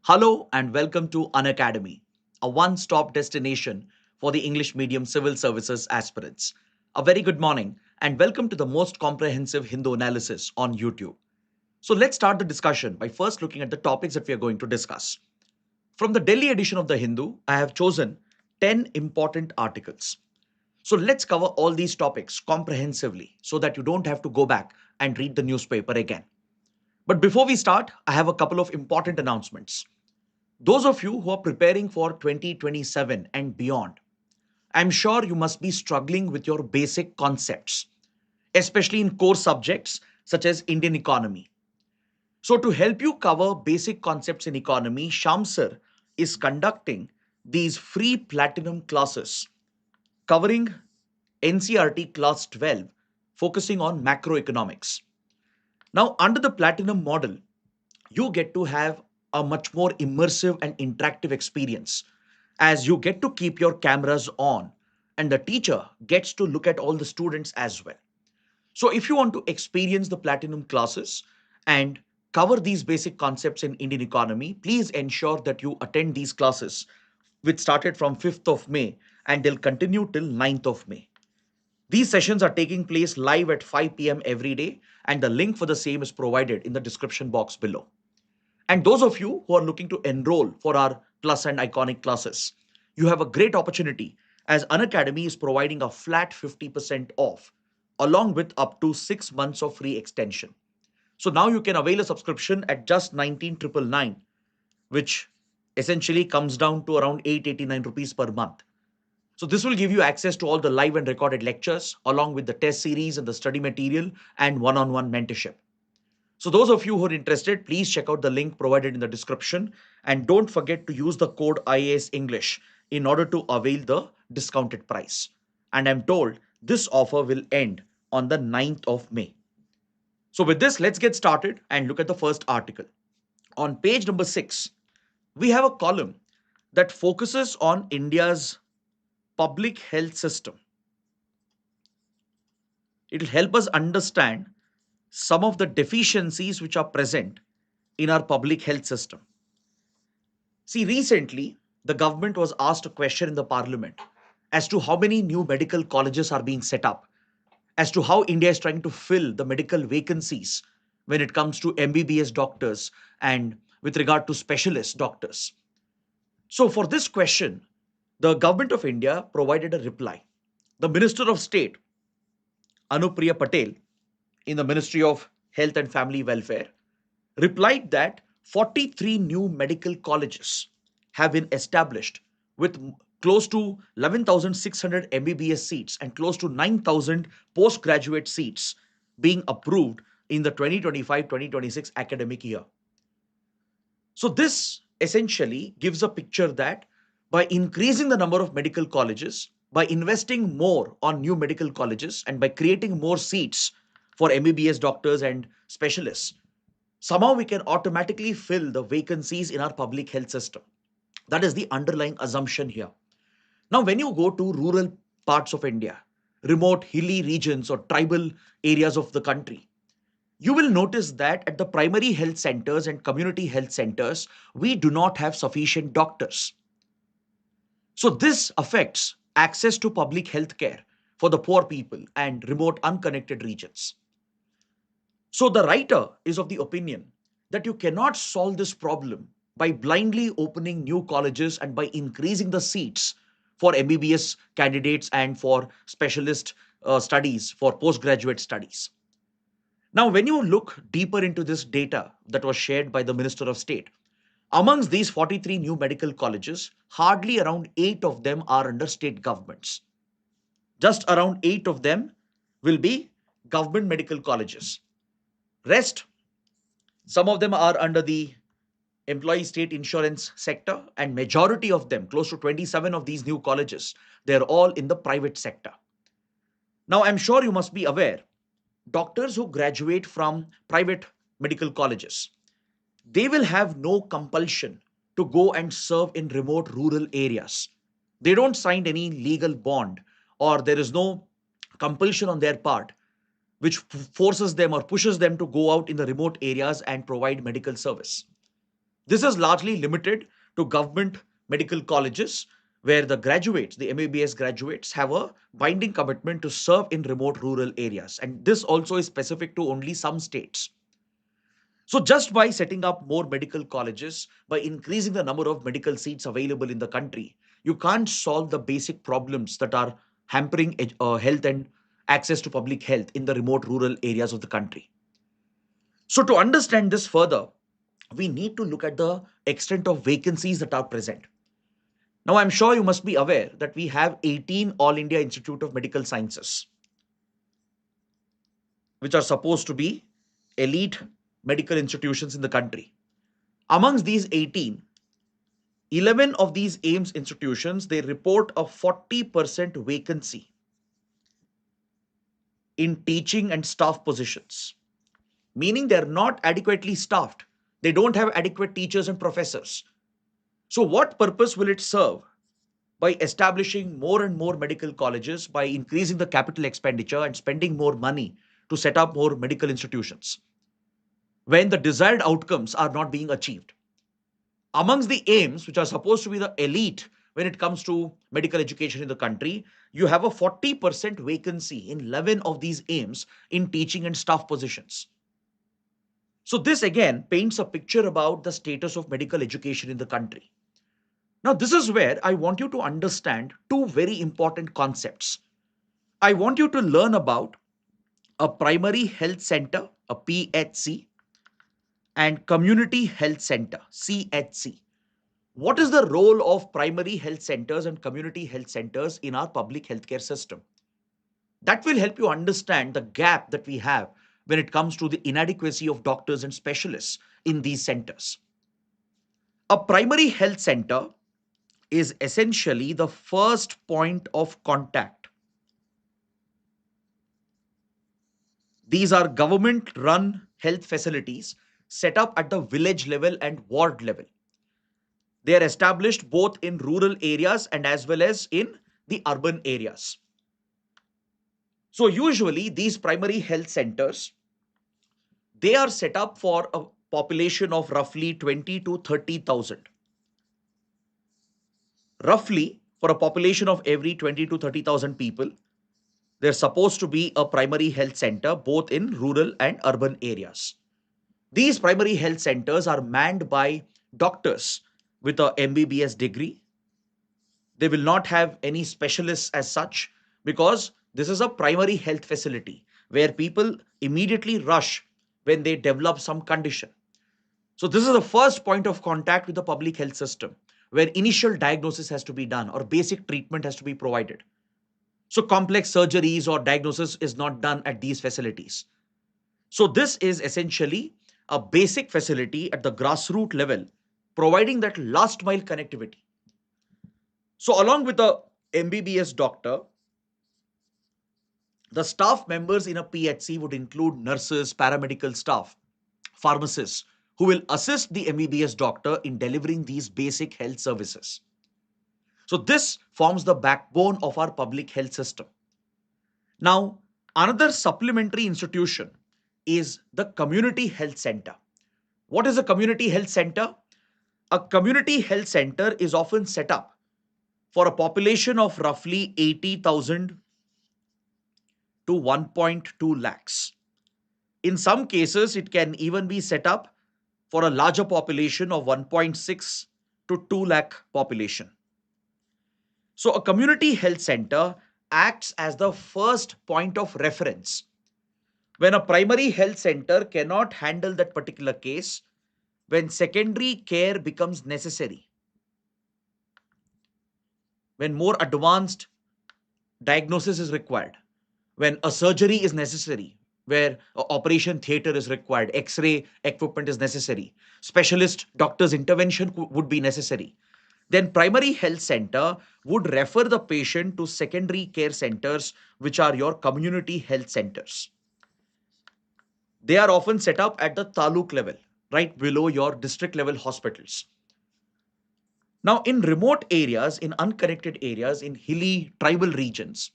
Hello and welcome to Unacademy, a one-stop destination for the English medium civil services aspirants. A very good morning and welcome to the most comprehensive Hindu analysis on YouTube. So let's start the discussion by first looking at the topics that we are going to discuss. From the Delhi edition of the Hindu, I have chosen 10 important articles. So let's cover all these topics comprehensively so that you don't have to go back and read the newspaper again. But before we start, I have a couple of important announcements. Those of you who are preparing for 2027 and beyond, I'm sure you must be struggling with your basic concepts, especially in core subjects such as Indian economy. So, to help you cover basic concepts in economy, Shamsar is conducting these free platinum classes covering NCRT class 12, focusing on macroeconomics. Now, under the platinum model, you get to have a much more immersive and interactive experience as you get to keep your cameras on and the teacher gets to look at all the students as well. So, if you want to experience the platinum classes and cover these basic concepts in Indian economy, please ensure that you attend these classes, which started from 5th of May and they'll continue till 9th of May. These sessions are taking place live at 5 p.m. every day, and the link for the same is provided in the description box below. And those of you who are looking to enroll for our Plus and Iconic classes, you have a great opportunity as Unacademy is providing a flat 50% off along with up to 6 months of free extension. So now you can avail a subscription at just 19,999, which essentially comes down to around 889 rupees per month. So this will give you access to all the live and recorded lectures along with the test series and the study material and one-on-one mentorship. So those of you who are interested, please check out the link provided in the description and don't forget to use the code IAS English in order to avail the discounted price. And I'm told this offer will end on the 9th of May. So with this, let's get started and look at the first article. On page number 6, we have a column that focuses on India's public health system. It will help us understand some of the deficiencies which are present in our public health system. See, recently, the government was asked a question in the parliament as to how many new medical colleges are being set up, as to how India is trying to fill the medical vacancies when it comes to MBBS doctors and with regard to specialist doctors. So, for this question, the government of India provided a reply. The Minister of State, Anupriya Patel, in the Ministry of Health and Family Welfare, replied that 43 new medical colleges have been established with close to 11,600 MBBS seats and close to 9,000 postgraduate seats being approved in the 2025-2026 academic year. So this essentially gives a picture that by increasing the number of medical colleges, by investing more on new medical colleges, and by creating more seats for MBBS doctors and specialists, somehow we can automatically fill the vacancies in our public health system. That is the underlying assumption here. Now, when you go to rural parts of India, remote hilly regions or tribal areas of the country, you will notice that at the primary health centers and community health centers, we do not have sufficient doctors. So, this affects access to public health care for the poor people and remote unconnected regions. So, the writer is of the opinion that you cannot solve this problem by blindly opening new colleges and by increasing the seats for MBBS candidates and for specialist studies, for postgraduate studies. Now, when you look deeper into this data that was shared by the Minister of State, amongst these 43 new medical colleges, hardly around 8 of them are under state governments. Just around 8 of them will be government medical colleges. Rest, some of them are under the employee state insurance sector, and majority of them, close to 27 of these new colleges, they're all in the private sector. Now, I'm sure you must be aware, doctors who graduate from private medical colleges, they will have no compulsion to go and serve in remote rural areas. They don't sign any legal bond, or there is no compulsion on their part which forces them or pushes them to go out in the remote areas and provide medical service. This is largely limited to government medical colleges where the graduates, the MBBS graduates, have a binding commitment to serve in remote rural areas. And this also is specific to only some states. So, just by setting up more medical colleges, by increasing the number of medical seats available in the country, you can't solve the basic problems that are hampering health and access to public health in the remote rural areas of the country. So, to understand this further, we need to look at the extent of vacancies that are present. Now, I'm sure you must be aware that we have 18 All India Institute of Medical Sciences, which are supposed to be elite medical institutions in the country. Amongst these 18, 11 of these AIMS institutions, they report a 40% vacancy in teaching and staff positions, meaning they're not adequately staffed. They don't have adequate teachers and professors. So, what purpose will it serve by establishing more and more medical colleges, by increasing the capital expenditure and spending more money to set up more medical institutions, when the desired outcomes are not being achieved? Amongst the aims, which are supposed to be the elite when it comes to medical education in the country, you have a 40% vacancy in 11 of these aims in teaching and staff positions. So, this again paints a picture about the status of medical education in the country. Now, this is where I want you to understand two very important concepts. I want you to learn about a primary health center, a PHC, and community health center, CHC. What is the role of primary health centers and community health centers in our public healthcare system? That will help you understand the gap that we have when it comes to the inadequacy of doctors and specialists in these centers. A primary health center is essentially the first point of contact. These are government run health facilities set up at the village level and ward level. They are established both in rural areas and as well as in the urban areas. So usually these primary health centers, they are set up for a population of roughly 20 to 30,000. Roughly for a population of every 20 to 30,000 people, there's supposed to be a primary health center both in rural and urban areas. These primary health centers are manned by doctors with a MBBS degree. They will not have any specialists as such because this is a primary health facility where people immediately rush when they develop some condition. So, this is the first point of contact with the public health system where initial diagnosis has to be done or basic treatment has to be provided. So, complex surgeries or diagnosis is not done at these facilities. So, this is essentially a basic facility at the grassroots level, providing that last mile connectivity. So, along with the MBBS doctor, the staff members in a PHC would include nurses, paramedical staff, pharmacists, who will assist the MBBS doctor in delivering these basic health services. So, this forms the backbone of our public health system. Now, another supplementary institution is the community health center. What is a community health center? A community health center is often set up for a population of roughly 80,000 to 1.2 lakhs. In some cases, it can even be set up for a larger population of 1.6 to 2 lakh population. So, a community health center acts as the first point of reference. When a primary health center cannot handle that particular case, when secondary care becomes necessary, when more advanced diagnosis is required, when a surgery is necessary, where a operation theater is required, x-ray equipment is necessary, specialist doctor's intervention would be necessary, then primary health center would refer the patient to secondary care centers, which are your community health centers. They are often set up at the taluk level, right below your district level hospitals. Now, in remote areas, in unconnected areas, in hilly tribal regions,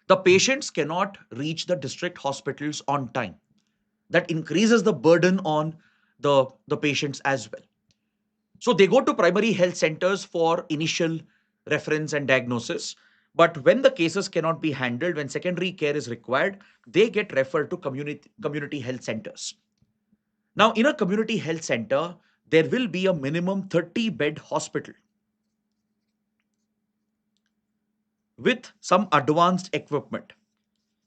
the patients cannot reach the district hospitals on time. That increases the burden on the patients as well. So they go to primary health centers for initial reference and diagnosis. But when the cases cannot be handled, when secondary care is required, they get referred to community health centers. Now, in a community health center, there will be a minimum 30-bed hospital with some advanced equipment.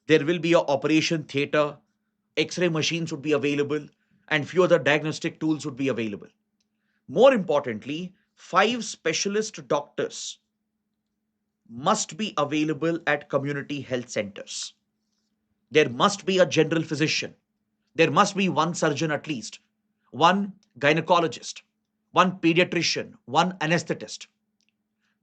There will be a operation theater, X-ray machines would be available, and few other diagnostic tools would be available. More importantly, 5 specialist doctors must be available at community health centers. There must be a general physician. There must be one surgeon at least, one gynecologist, one pediatrician, one anesthetist.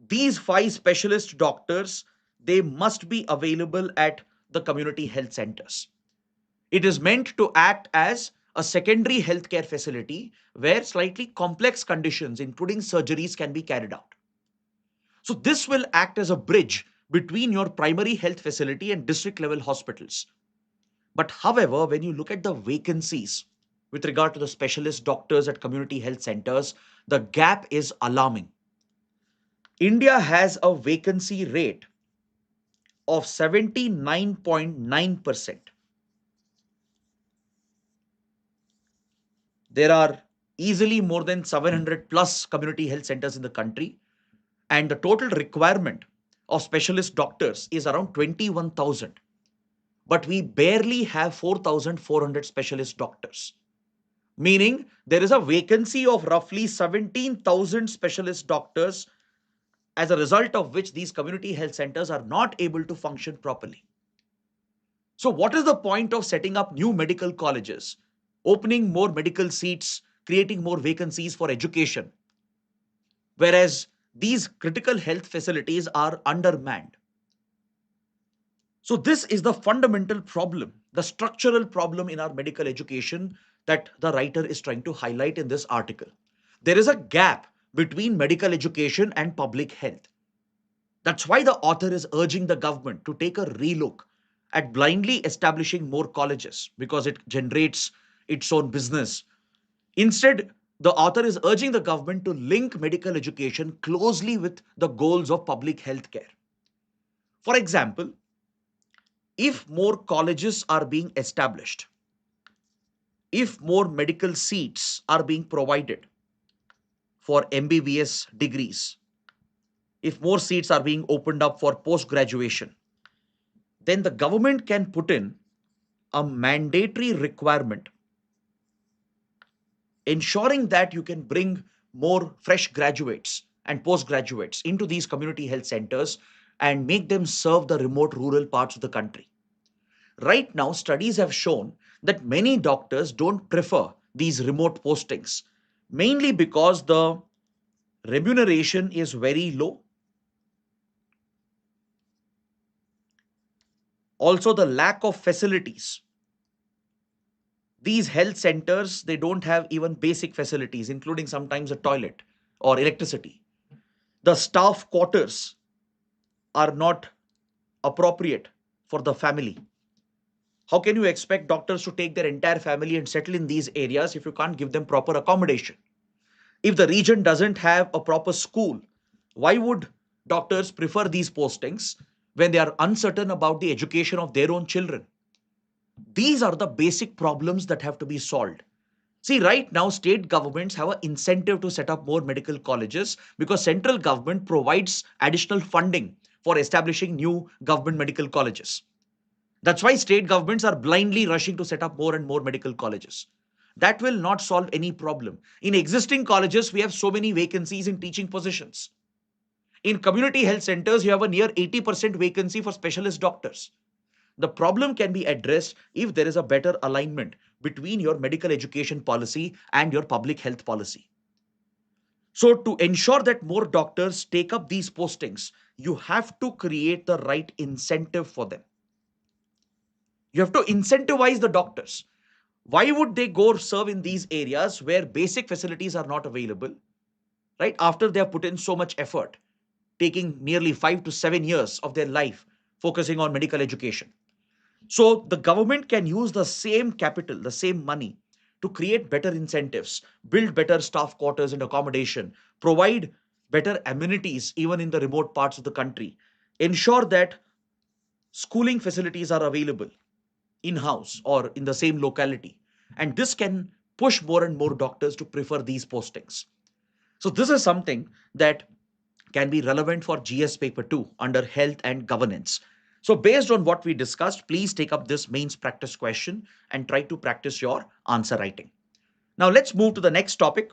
These 5 specialist doctors, they must be available at the community health centers. It is meant to act as a secondary healthcare facility where slightly complex conditions, including surgeries, can be carried out. So this will act as a bridge between your primary health facility and district level hospitals. But however, when you look at the vacancies with regard to the specialist doctors at community health centers, the gap is alarming. India has a vacancy rate of 79.9%. There are easily more than 700 plus community health centers in the country, and the total requirement of specialist doctors is around 21,000. But we barely have 4,400 specialist doctors, meaning there is a vacancy of roughly 17,000 specialist doctors, as a result of which these community health centers are not able to function properly. So, what is the point of setting up new medical colleges, opening more medical seats, creating more vacancies for education, whereas these critical health facilities are undermanned? So, this is the fundamental problem, the structural problem in our medical education that the writer is trying to highlight in this article. There is a gap between medical education and public health. That's why the author is urging the government to take a relook at blindly establishing more colleges because it generates its own business. Instead, the author is urging the government to link medical education closely with the goals of public health care. For example, if more colleges are being established, if more medical seats are being provided for MBBS degrees, if more seats are being opened up for post graduation, then the government can put in a mandatory requirement ensuring that you can bring more fresh graduates and postgraduates into these community health centers and make them serve the remote rural parts of the country. Right now, studies have shown that many doctors don't prefer these remote postings, mainly because the remuneration is very low. Also, the lack of facilities. These health centers, they don't have even basic facilities, including sometimes a toilet or electricity. The staff quarters are not appropriate for the family. How can you expect doctors to take their entire family and settle in these areas if you can't give them proper accommodation? If the region doesn't have a proper school, why would doctors prefer these postings when they are uncertain about the education of their own children? These are the basic problems that have to be solved. See, right now, state governments have an incentive to set up more medical colleges because central government provides additional funding for establishing new government medical colleges. That's why state governments are blindly rushing to set up more and more medical colleges. That will not solve any problem. In existing colleges, we have so many vacancies in teaching positions. In community health centers, you have a near 80% vacancy for specialist doctors. The problem can be addressed if there is a better alignment between your medical education policy and your public health policy. So, to ensure that more doctors take up these postings, you have to create the right incentive for them. You have to incentivize the doctors. Why would they go serve in these areas where basic facilities are not available, right? After they have put in so much effort, taking nearly 5 to 7 years of their life focusing on medical education. So the government can use the same capital, the same money to create better incentives, build better staff quarters and accommodation, provide better amenities even in the remote parts of the country, ensure that schooling facilities are available in house or in the same locality. And this can push more and more doctors to prefer these postings. So, this is something that can be relevant for GS paper 2 under health and governance. So, based on what we discussed, please take up this mains practice question and try to practice your answer writing. Now, let's move to the next topic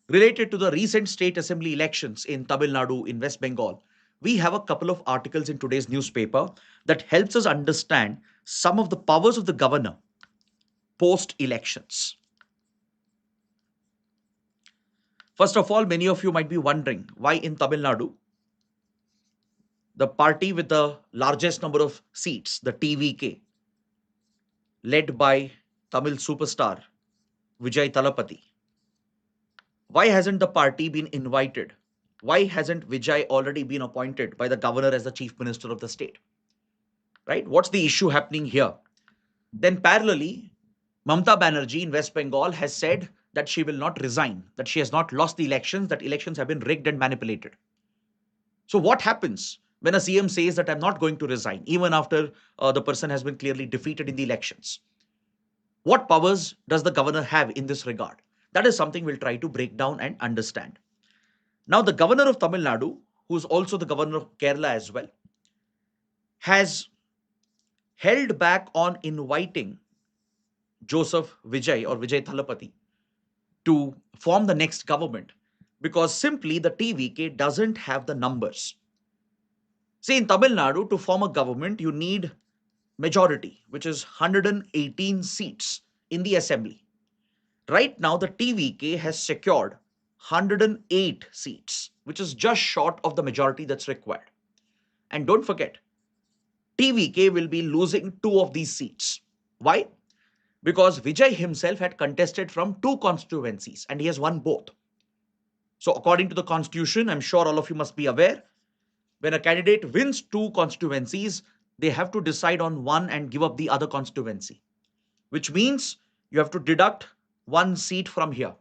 related to the recent state assembly elections in Tamil Nadu, in West Bengal. We have a couple of articles in today's newspaper that helps us understand some of the powers of the governor post elections. First of all, many of you might be wondering why in Tamil Nadu, the party with the largest number of seats, the TVK, led by Tamil superstar Vijay Talapati, why hasn't the party been invited? Why hasn't Vijay already been appointed by the governor as the chief minister of the state? Right? What's the issue happening here? Then parallelly, Mamata Banerjee in West Bengal has said that she will not resign, that she has not lost the elections, that elections have been rigged and manipulated. So what happens when a CM says that I'm not going to resign, even after the person has been clearly defeated in the elections? What powers does the governor have in this regard? That is something we'll try to break down and understand. Now, the governor of Tamil Nadu, who is also the governor of Kerala as well, has held back on inviting Joseph Vijay or Vijay Thalapathy to form the next government because simply the TVK doesn't have the numbers. See, in Tamil Nadu, to form a government, you need majority, which is 118 seats in the assembly. Right now, the TVK has secured 108 seats, which is just short of the majority that's required. And don't forget, TVK will be losing 2 of these seats. Why? Because Vijay himself had contested from 2 constituencies and he has won both. So, according to the constitution, I'm sure all of you must be aware, when a candidate wins 2 constituencies, they have to decide on one and give up the other constituency, which means you have to deduct 1 seat from here.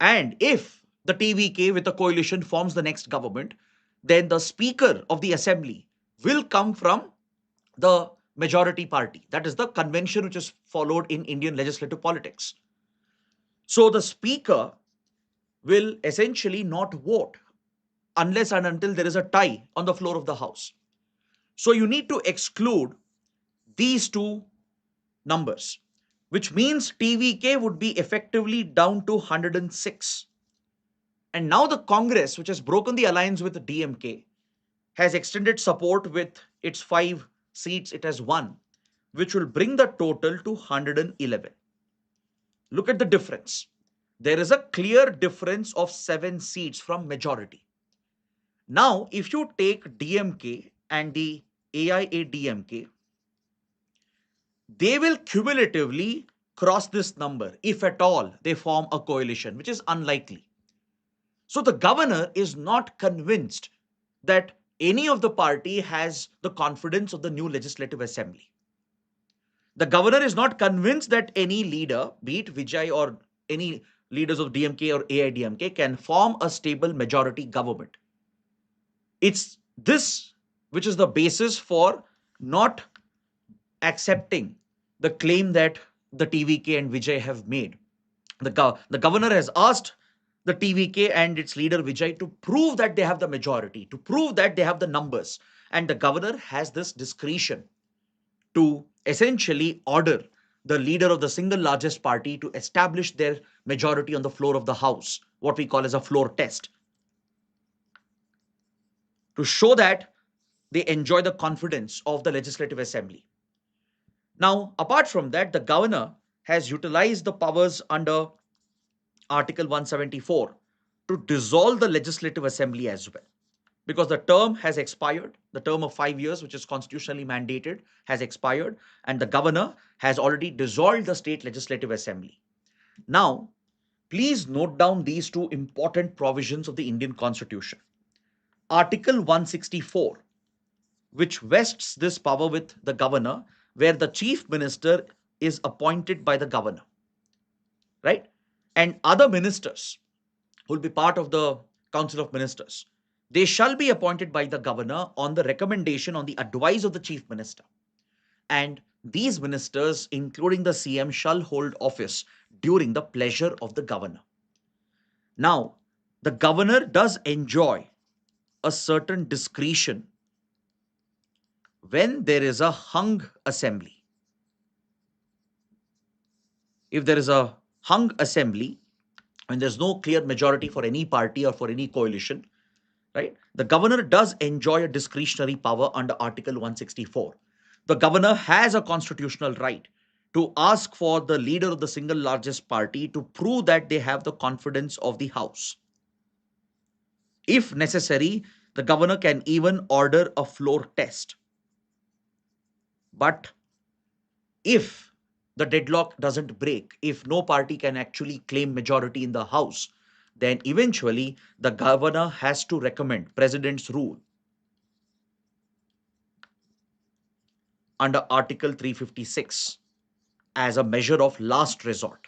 And if the TVK with a coalition forms the next government, then the speaker of the assembly will come from the majority party. That is the convention which is followed in Indian legislative politics. So the speaker will essentially not vote unless and until there is a tie on the floor of the house. So you need to exclude these 2 numbers, which means TVK would be effectively down to 106. And now the Congress, which has broken the alliance with the DMK, has extended support with its 5 seats it has won, which will bring the total to 111. Look at the difference. There is a clear difference of 7 seats from majority. Now, if you take DMK and the AIADMK, they will cumulatively cross this number if at all they form a coalition, which is unlikely. So the governor is not convinced that any of the party has the confidence of the new legislative assembly. The governor is not convinced that any leader, be it Vijay or any leaders of DMK or AIDMK, can form a stable majority government. It's this which is the basis for not accepting the claim that the TVK and Vijay have made. The governor has asked the TVK and its leader Vijay to prove that they have the majority, to prove that they have the numbers. And the governor has this discretion to essentially order the leader of the single largest party to establish their majority on the floor of the house, what we call as a floor test, to show that they enjoy the confidence of the legislative assembly. Now, apart from that, the governor has utilized the powers under Article 174 to dissolve the legislative assembly as well. Because the term has expired, the term of 5 years, which is constitutionally mandated, has expired, and the governor has already dissolved the state legislative assembly. Now, please note down these 2 important provisions of the Indian Constitution. Article 164, which vests this power with the governor, where the chief minister is appointed by the governor. right? And other ministers who will be part of the Council of Ministers, they shall be appointed by the governor on the recommendation, on the advice of the chief minister. And these ministers, including the CM, shall hold office during the pleasure of the governor. Now, the governor does enjoy a certain discretion when there is a hung assembly. If there is a hung assembly and there's no clear majority for any party or for any coalition, right? The governor does enjoy a discretionary power under Article 164. The governor has a constitutional right to ask for the leader of the single largest party to prove that they have the confidence of the House. If necessary, the governor can even order a floor test. But if the deadlock doesn't break, if no party can actually claim majority in the House, then eventually the governor has to recommend President's rule under Article 356 as a measure of last resort.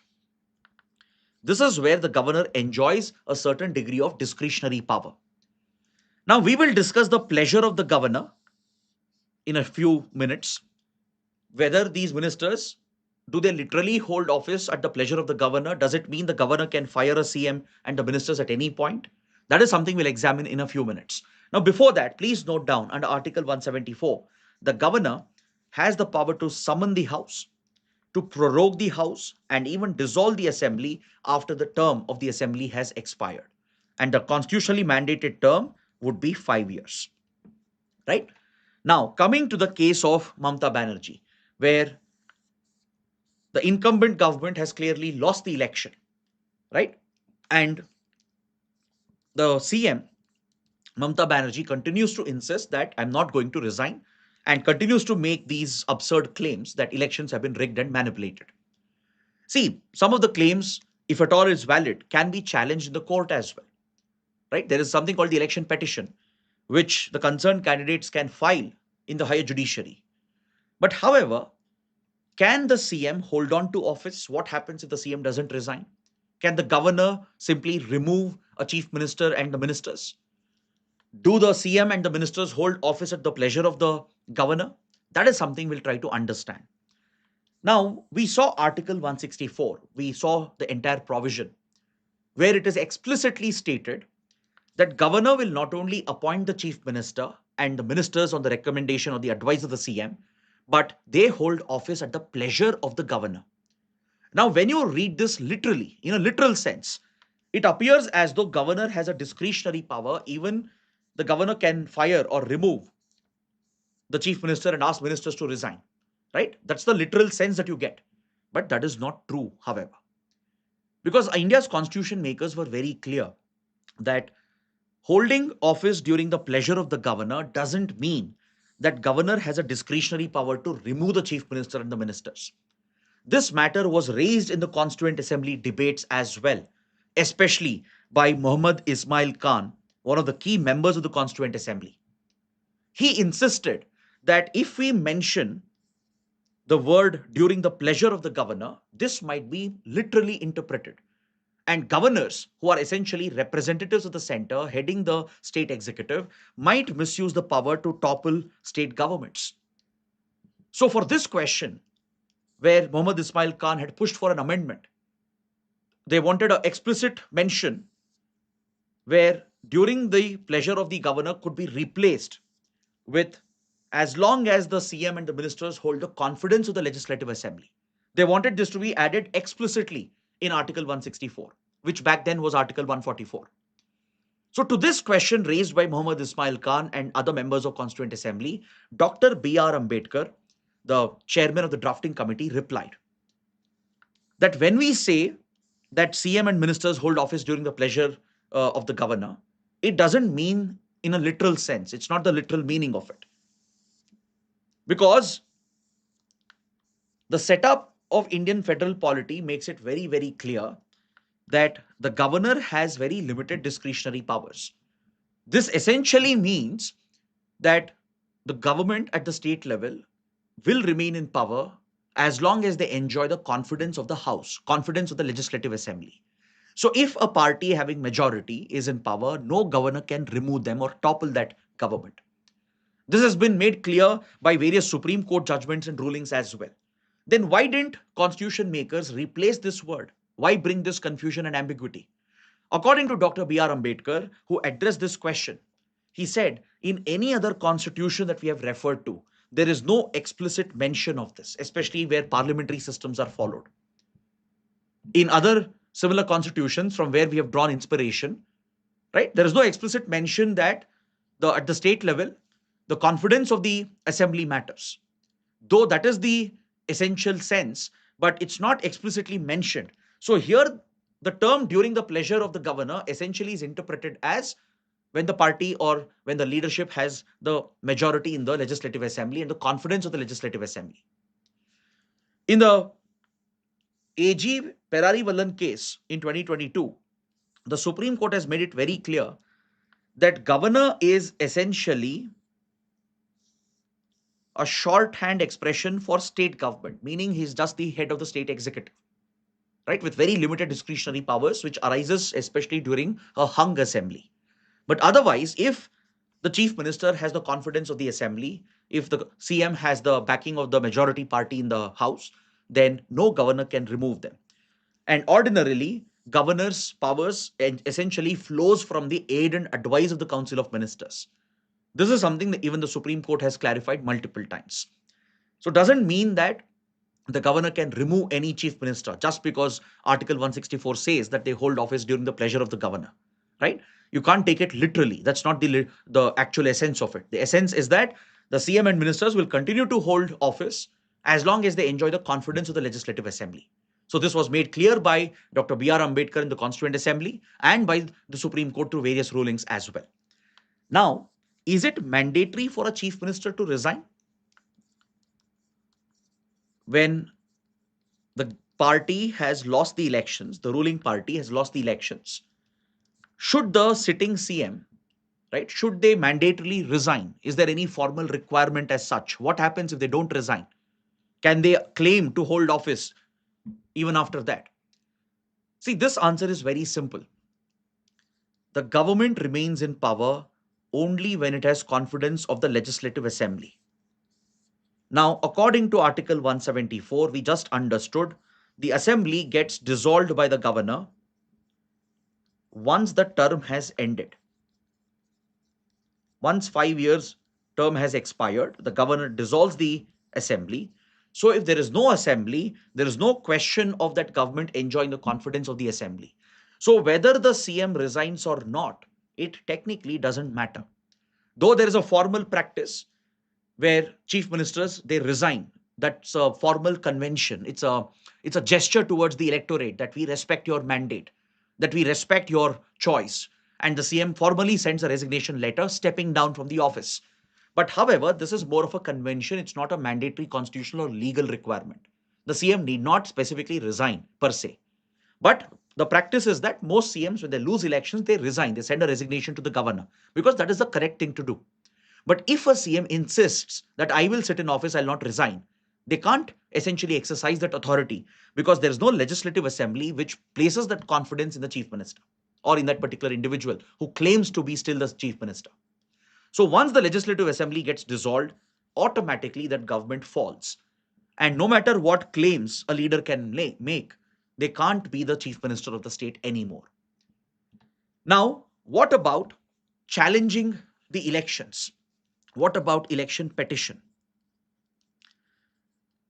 This is where the governor enjoys a certain degree of discretionary power. Now, we will discuss the pleasure of the governor in a few minutes. Whether these ministers, do they literally hold office at the pleasure of the governor? Does it mean the governor can fire a CM and the ministers at any point? That is something we'll examine in a few minutes. Now, before that, please note down under Article 174, the governor has the power to summon the House, to prorogue the House, and even dissolve the assembly after the term of the assembly has expired. And the constitutionally mandated term would be 5 years. Right? Now, coming to the case of Mamata Banerjee, where the incumbent government has clearly lost the election, right? And the CM, Mamata Banerjee, continues to insist that I'm not going to resign and continues to make these absurd claims that elections have been rigged and manipulated. See, some of the claims, if at all is valid, can be challenged in the court as well, right? There is something called the election petition, which the concerned candidates can file in the higher judiciary. But however, can the CM hold on to office? What happens if the CM doesn't resign? Can the governor simply remove a chief minister and the ministers? Do the CM and the ministers hold office at the pleasure of the governor? That is something we'll try to understand. Now, we saw Article 164. We saw the entire provision where it is explicitly stated that governor will not only appoint the chief minister and the ministers on the recommendation or the advice of the CM, but they hold office at the pleasure of the governor. Now, when you read this literally, in a literal sense, it appears as though governor has a discretionary power. Even the governor can fire or remove the chief minister and ask ministers to resign, right? That's the literal sense that you get. But that is not true, however, because India's constitution makers were very clear that holding office during the pleasure of the governor doesn't mean that governor has a discretionary power to remove the chief minister and the ministers. This matter was raised in the Constituent Assembly debates as well, especially by Muhammad Ismail Khan, one of the key members of the Constituent Assembly. He insisted that if we mention the word during the pleasure of the governor, this might be literally interpreted. And governors, who are essentially representatives of the center heading the state executive, might misuse the power to topple state governments. So, for this question, where Muhammad Ismail Khan had pushed for an amendment, they wanted an explicit mention where during the pleasure of the governor could be replaced with as long as the CM and the ministers hold the confidence of the Legislative Assembly. They wanted this to be added explicitly in Article 164, which back then was Article 144. So to this question raised by Muhammad Ismail Khan and other members of Constituent Assembly, Dr. B.R. Ambedkar, the chairman of the drafting committee, replied that when we say that CM and ministers hold office during the pleasure of the governor, it doesn't mean in a literal sense. It's not the literal meaning of it. Because the setup of Indian federal polity makes it very, very clear that the governor has very limited discretionary powers. This essentially means that the government at the state level will remain in power as long as they enjoy the confidence of the House, confidence of the Legislative Assembly. So if a party having majority is in power, no governor can remove them or topple that government. This has been made clear by various Supreme Court judgments and rulings as well. Then why didn't constitution makers replace this word? Why bring this confusion and ambiguity? According to Dr. B.R. Ambedkar, who addressed this question, he said, in any other constitution that we have referred to, there is no explicit mention of this, especially where parliamentary systems are followed. In other similar constitutions from where we have drawn inspiration, right, there is no explicit mention that at the state level, the confidence of the assembly matters. Though that is the essential sense, but it's not explicitly mentioned. So here, the term during the pleasure of the governor essentially is interpreted as when the party or when the leadership has the majority in the Legislative Assembly and the confidence of the Legislative Assembly. In the AG Perarivalan case in 2022, the Supreme Court has made it very clear that governor is essentially a shorthand expression for state government, meaning he's just the head of the state executive, right, with very limited discretionary powers, which arises especially during a hung assembly. But otherwise, if the chief minister has the confidence of the assembly, if the CM has the backing of the majority party in the house, then no governor can remove them. And ordinarily, governor's powers essentially flows from the aid and advice of the Council of Ministers. This is something that even the Supreme Court has clarified multiple times. So it doesn't mean that the governor can remove any chief minister just because Article 164 says that they hold office during the pleasure of the governor, right? You can't take it literally. That's not the actual essence of it. The essence is that the CM and ministers will continue to hold office as long as they enjoy the confidence of the Legislative Assembly. So this was made clear by Dr. B.R. Ambedkar in the Constituent Assembly and by the Supreme Court through various rulings as well. Now, is it mandatory for a chief minister to resign? When the party has lost the elections, the ruling party has lost the elections, should the sitting CM, right, should they mandatorily resign? Is there any formal requirement as such? What happens if they don't resign? Can they claim to hold office even after that? See, this answer is very simple. The government remains in power only when it has confidence of the Legislative Assembly. Now, according to Article 174, we just understood the assembly gets dissolved by the governor once the term has ended. Once 5 years term has expired, the governor dissolves the assembly. So if there is no assembly, there is no question of that government enjoying the confidence of the assembly. So whether the CM resigns or not, it technically doesn't matter. Though there is a formal practice where chief ministers, they resign. That's a formal convention. It's a gesture towards the electorate that we respect your mandate, that we respect your choice. And the CM formally sends a resignation letter stepping down from the office. But however, this is more of a convention. It's not a mandatory constitutional or legal requirement. The CM need not specifically resign per se. But the practice is that most CMs, when they lose elections, they resign. They send a resignation to the governor because that is the correct thing to do. But if a CM insists that I will sit in office, I'll not resign, they can't essentially exercise that authority because there is no legislative assembly which places that confidence in the chief minister or in that particular individual who claims to be still the chief minister. So once the legislative assembly gets dissolved, automatically that government falls. And no matter what claims a leader can make, they can't be the chief minister of the state anymore. Now, what about challenging the elections? What about election petition?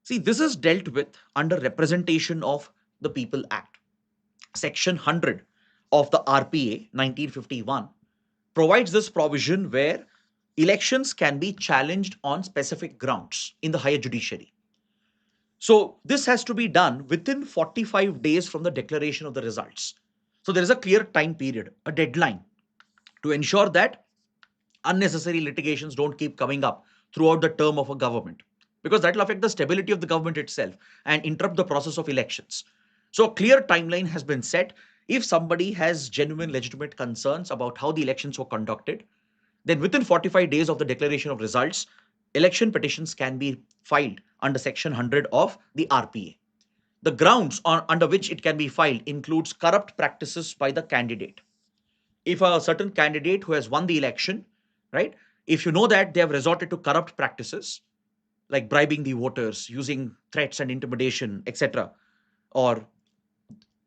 See, this is dealt with under Representation of the People Act. Section 100 of the RPA 1951 provides this provision where elections can be challenged on specific grounds in the higher judiciary. So this has to be done within 45 days from the declaration of the results. So there is a clear time period, a deadline to ensure that unnecessary litigations don't keep coming up throughout the term of a government, because that will affect the stability of the government itself and interrupt the process of elections. So a clear timeline has been set. If somebody has genuine legitimate concerns about how the elections were conducted, then within 45 days of the declaration of results, election petitions can be filed under Section 100 of the RPA. The grounds under which it can be filed includes corrupt practices by the candidate. If a certain candidate who has won the election, right, if you know that they have resorted to corrupt practices like bribing the voters, using threats and intimidation, etc., or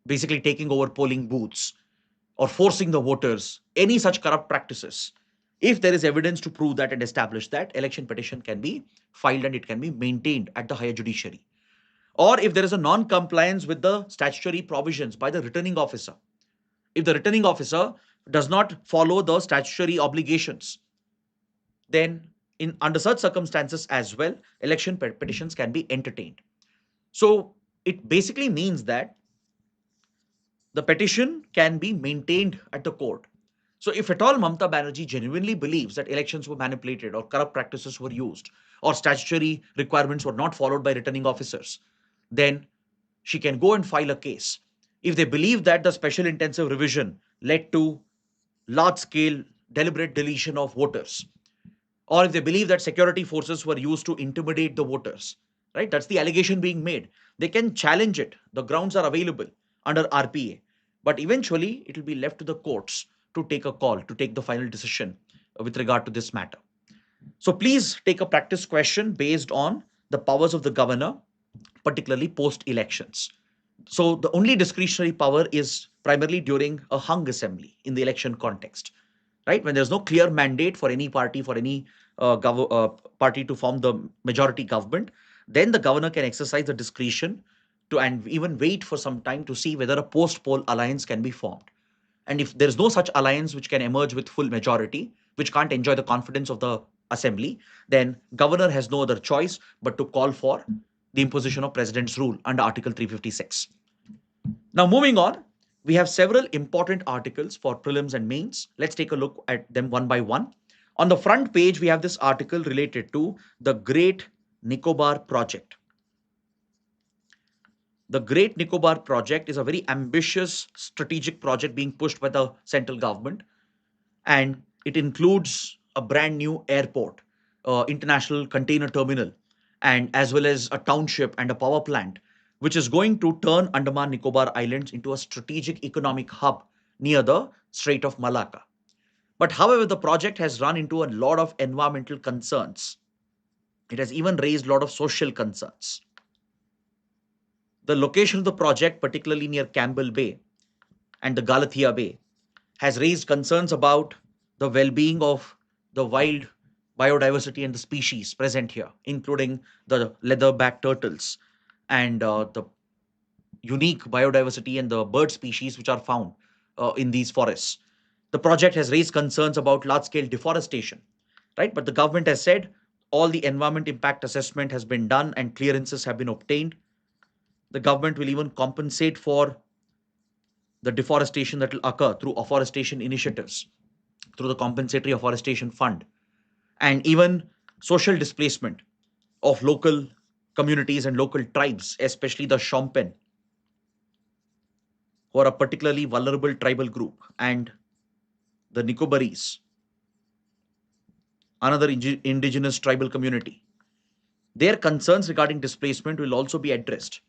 basically taking over polling booths or forcing the voters, any such corrupt practices, if there is evidence to prove that and establish that, election petition can be filed and it can be maintained at the higher judiciary. Or if there is a non-compliance with the statutory provisions by the returning officer, if the returning officer does not follow the statutory obligations, then in under such circumstances as well, election petitions can be entertained. So it basically means that the petition can be maintained at the court. So if at all Mamata Banerjee genuinely believes that elections were manipulated or corrupt practices were used or statutory requirements were not followed by returning officers, then she can go and file a case. If they believe that the special intensive revision led to large scale deliberate deletion of voters, or if they believe that security forces were used to intimidate the voters, right? That's the allegation being made. They can challenge it. The grounds are available under RPA. But eventually, it will be left to the courts to take a call, to take the final decision with regard to this matter. So please take a practice question based on the powers of the governor, particularly post elections. So the only discretionary power is primarily during a hung assembly in the election context, right? When there's no clear mandate for any party, for any party to form the majority government, then the governor can exercise the discretion to and even wait for some time to see whether a post-poll alliance can be formed. And if there is no such alliance which can emerge with full majority, which can't enjoy the confidence of the assembly, then governor has no other choice but to call for the imposition of president's rule under Article 356. Now, moving on, we have several important articles for prelims and mains. Let's take a look at them one by one. On the front page, we have this article related to the Great Nicobar project. The Great Nicobar project is a very ambitious strategic project being pushed by the central government, and it includes a brand new airport, international container terminal, and as well as a township and a power plant, which is going to turn Andaman Nicobar Islands into a strategic economic hub near the Strait of Malacca. But however, the project has run into a lot of environmental concerns. It has even raised a lot of social concerns. The location of the project, particularly near Campbell Bay and the Galathea Bay, has raised concerns about the well-being of the wild biodiversity and the species present here, including the leatherback turtles and the unique biodiversity and the bird species which are found in these forests. The project has raised concerns about large-scale deforestation, right? But the government has said all the environment impact assessment has been done and clearances have been obtained. The government will even compensate for the deforestation that will occur through afforestation initiatives, through the compensatory afforestation fund, and even social displacement of local communities and local tribes, especially the Shompen, who are a particularly vulnerable tribal group, and the Nicobarese, another indigenous tribal community. Their concerns regarding displacement will also be addressed,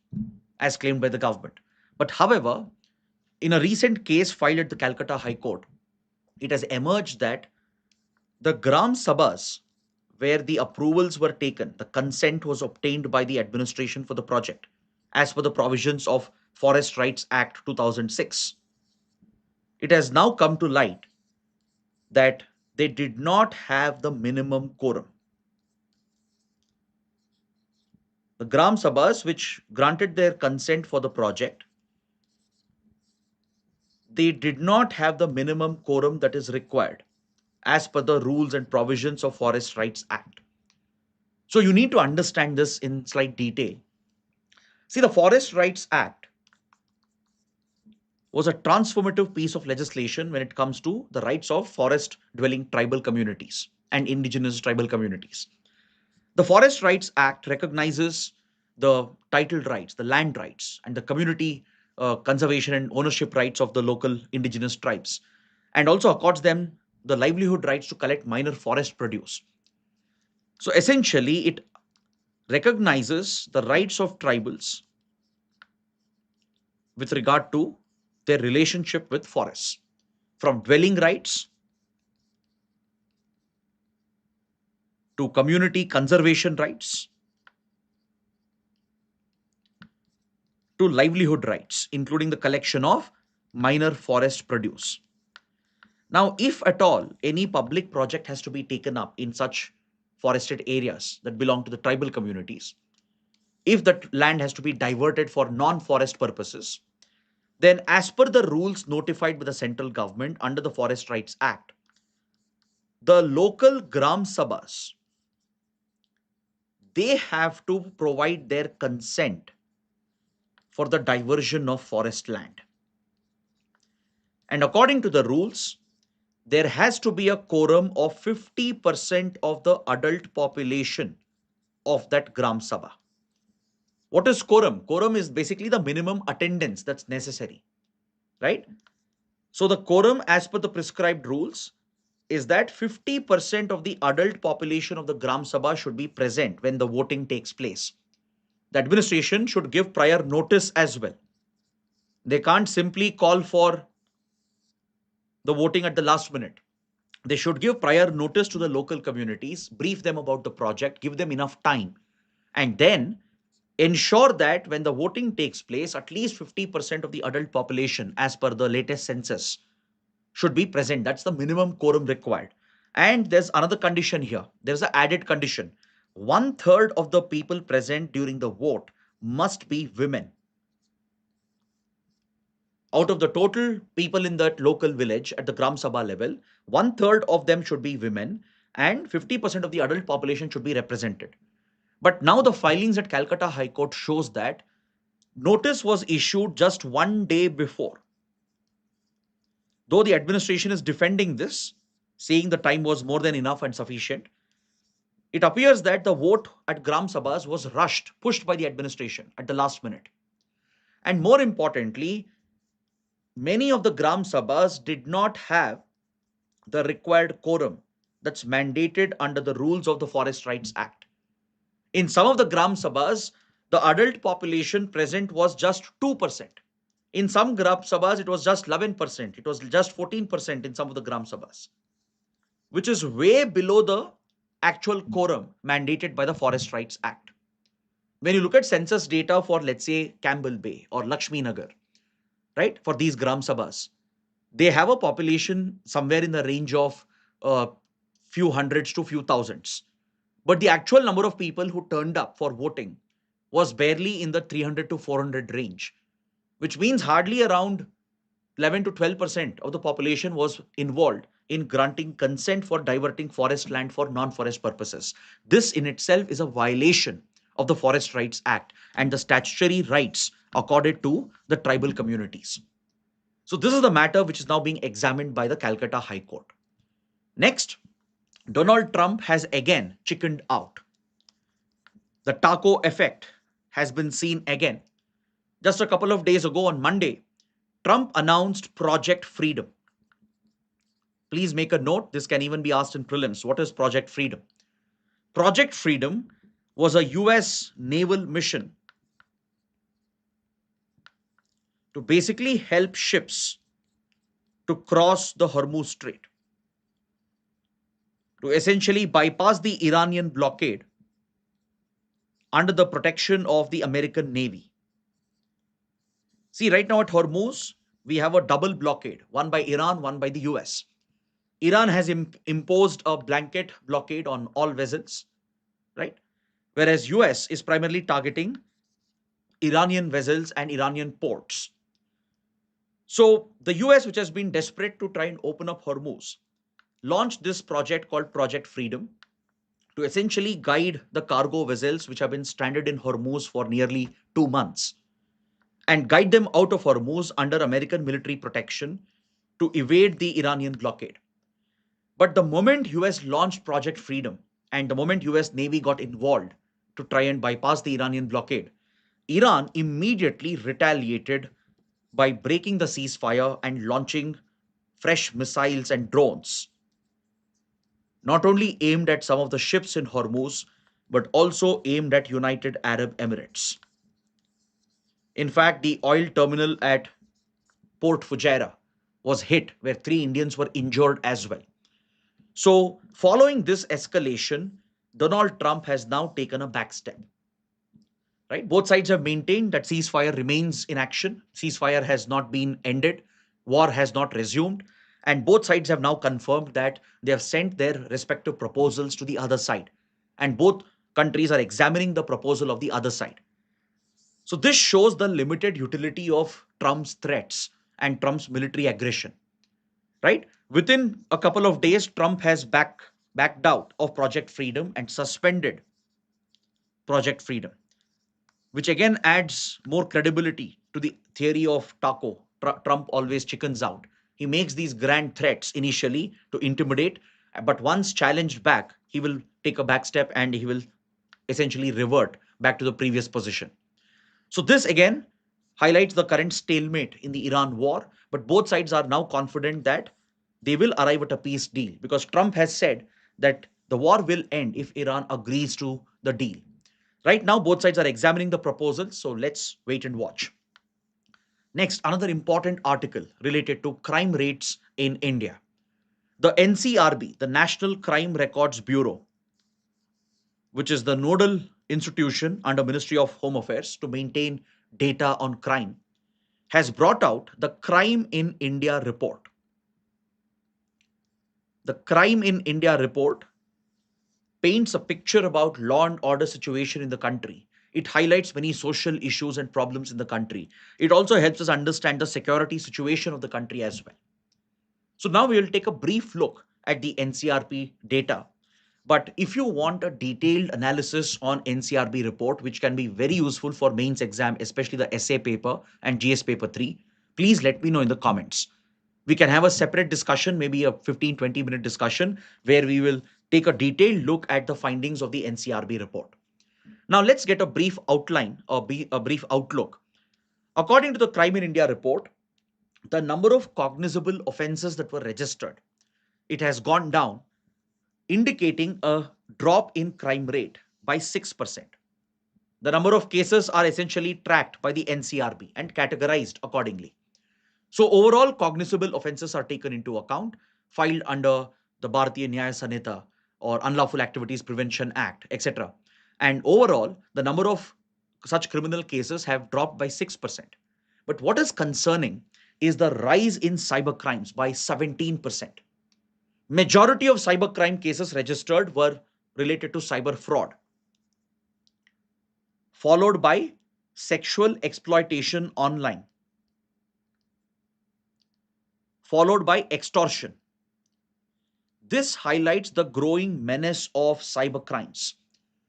as claimed by the government. But however, in a recent case filed at the Calcutta High Court, it has emerged that the Gram Sabhas, where the approvals were taken, the consent was obtained by the administration for the project, as per the provisions of Forest Rights Act 2006. It has now come to light that they did not have the minimum quorum. The Gram Sabhas, which granted their consent for the project, they did not have the minimum quorum that is required as per the rules and provisions of Forest Rights Act. So you need to understand this in slight detail. See, the Forest Rights Act was a transformative piece of legislation when it comes to the rights of forest dwelling tribal communities and indigenous tribal communities. The Forest Rights Act recognizes the title rights, the land rights, and the community conservation and ownership rights of the local indigenous tribes, and also accords them the livelihood rights to collect minor forest produce. So essentially, it recognizes the rights of tribals with regard to their relationship with forests, from dwelling rights to community conservation rights to livelihood rights, including the collection of minor forest produce. Now, if at all any public project has to be taken up in such forested areas that belong to the tribal communities, if that land has to be diverted for non-forest purposes, then as per the rules notified by the central government under the Forest Rights Act, the local Gram Sabhas, they have to provide their consent for the diversion of forest land. And according to the rules, there has to be a quorum of 50% of the adult population of that Gram Sabha. What is quorum? Quorum is basically the minimum attendance that's necessary, right? So the quorum, as per the prescribed rules, is that 50% of the adult population of the Gram Sabha should be present when the voting takes place. The administration should give prior notice as well. They can't simply call for the voting at the last minute. They should give prior notice to the local communities, brief them about the project, give them enough time, and then ensure that when the voting takes place, at least 50% of the adult population, as per the latest census, should be present. That's the minimum quorum required. And there's another condition here. There's an added condition. One third of the people present during the vote must be women. Out of the total people in that local village at the Gram Sabha level, one third of them should be women and 50% of the adult population should be represented. But now the filings at Calcutta High Court shows that notice was issued just one day before. Though the administration is defending this, saying the time was more than enough and sufficient, it appears that the vote at Gram Sabhas was rushed, pushed by the administration at the last minute. And more importantly, many of the Gram Sabhas did not have the required quorum that's mandated under the rules of the Forest Rights Act. In some of the Gram Sabhas, the adult population present was just 2%. In some Gram Sabhas, it was just 11%. It was just 14% in some of the Gram Sabhas, which is way below the actual quorum mandated by the Forest Rights Act. When you look at census data for, let's say, Campbell Bay or Lakshmi Nagar, right, for these Gram Sabhas, they have a population somewhere in the range of few hundreds to few thousands. But the actual number of people who turned up for voting was barely in the 300 to 400 range, which means hardly around 11 to 12% of the population was involved in granting consent for diverting forest land for non-forest purposes. This in itself is a violation of the Forest Rights Act and the statutory rights accorded to the tribal communities. So this is the matter which is now being examined by the Calcutta High Court. Next, Donald Trump has again chickened out. The taco effect has been seen again. Just a couple of days ago on Monday, Trump announced Project Freedom. Please make a note. This can even be asked in prelims. What is Project Freedom? Project Freedom was a US naval mission to basically help ships to cross the Hormuz Strait, to essentially bypass the Iranian blockade under the protection of the American Navy. See, right now at Hormuz, we have a double blockade, one by Iran, one by the US. Iran has imposed a blanket blockade on all vessels, right? Whereas US is primarily targeting Iranian vessels and Iranian ports. So the US, which has been desperate to try and open up Hormuz, launched this project called Project Freedom to essentially guide the cargo vessels which have been stranded in Hormuz for nearly 2 months and guide them out of Hormuz under American military protection to evade the Iranian blockade. But the moment US launched Project Freedom and the moment US Navy got involved to try and bypass the Iranian blockade, Iran immediately retaliated by breaking the ceasefire and launching fresh missiles and drones not only aimed at some of the ships in Hormuz, but also aimed at United Arab Emirates. In fact, the oil terminal at Port Fujairah was hit, where 3 Indians were injured as well. So, following this escalation, Donald Trump has now taken a backstep. Right? Both sides have maintained that ceasefire remains in action. Ceasefire has not been ended. War has not resumed. And both sides have now confirmed that they have sent their respective proposals to the other side. And both countries are examining the proposal of the other side. So this shows the limited utility of Trump's threats and Trump's military aggression. Right? Within a couple of days, Trump has backed out of Project Freedom and suspended Project Freedom, which again adds more credibility to the theory of taco. Trump always chickens out. He makes these grand threats initially to intimidate, but once challenged back, he will take a back step and he will essentially revert back to the previous position. So, this again highlights the current stalemate in the Iran war, but both sides are now confident that they will arrive at a peace deal because Trump has said that the war will end if Iran agrees to the deal. Right now, both sides are examining the proposal, so let's wait and watch. Next, another important article related to crime rates in India. The NCRB, the National Crime Records Bureau, which is the nodal institution under Ministry of Home Affairs to maintain data on crime, has brought out the Crime in India report. The Crime in India report paints a picture about law and order situation in the country. It highlights many social issues and problems in the country. It also helps us understand the security situation of the country as well. So now we will take a brief look at the NCRB data. But if you want a detailed analysis on NCRB report, which can be very useful for mains exam, especially the essay paper and GS paper 3, please let me know in the comments. We can have a separate discussion, maybe a 15-20 minute discussion, where we will take a detailed look at the findings of the NCRB report. Now, let's get a brief outline or a brief outlook. According to the Crime in India report, the number of cognizable offenses that were registered, it has gone down, indicating a drop in crime rate by 6%. The number of cases are essentially tracked by the NCRB and categorized accordingly. So overall, cognizable offences are taken into account, filed under the Bharatiya Nyaya Sanhita or Unlawful Activities Prevention Act, etc. And overall, the number of such criminal cases have dropped by 6%. But what is concerning is the rise in cyber crimes by 17%. Majority of cybercrime cases registered were related to cyber fraud, followed by sexual exploitation online, followed by extortion. This highlights the growing menace of cybercrimes.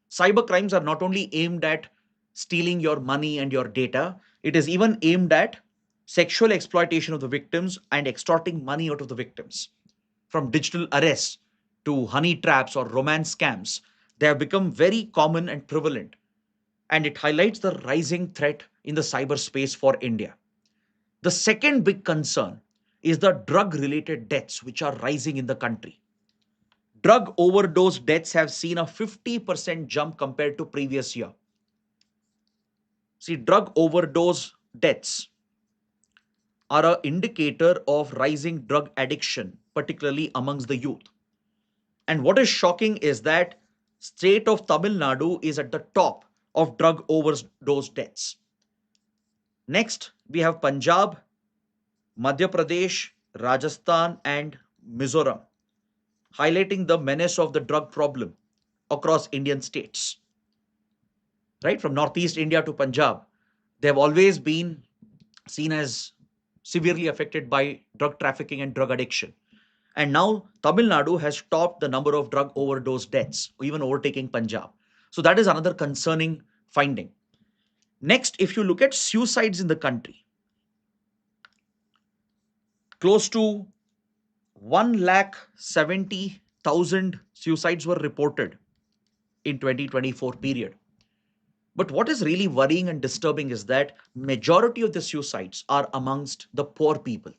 Cybercrimes are not only aimed at stealing your money and your data, it is even aimed at sexual exploitation of the victims and extorting money out of the victims. From digital arrests to honey traps or romance scams, they have become very common and prevalent. And it highlights the rising threat in the cyberspace for India. The second big concern is the drug related deaths, which are rising in the country. Drug overdose deaths have seen a 50% jump compared to previous year. See, drug overdose deaths are an indicator of rising drug addiction, particularly amongst the youth. And what is shocking is that state of Tamil Nadu is at the top of drug overdose deaths. Next, we have Punjab, Madhya Pradesh, Rajasthan, and Mizoram, highlighting the menace of the drug problem across Indian states. Right from Northeast India to Punjab, they have always been seen as severely affected by drug trafficking and drug addiction. And now Tamil Nadu has topped the number of drug overdose deaths, even overtaking Punjab. So that is another concerning finding. Next, if you look at suicides in the country, close to 1,70,000 suicides were reported in 2024 period. But what is really worrying and disturbing is that majority of the suicides are amongst the poor people,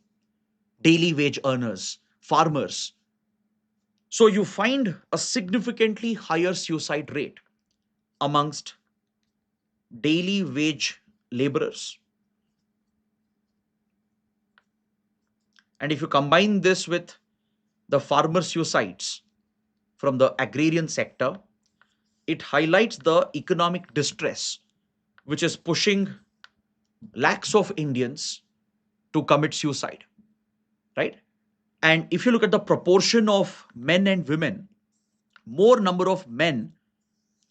daily wage earners, farmers. So you find a significantly higher suicide rate amongst daily wage laborers. And if you combine this with the farmer suicides from the agrarian sector, it highlights the economic distress which is pushing lakhs of Indians to commit suicide, right? And if you look at the proportion of men and women, more number of men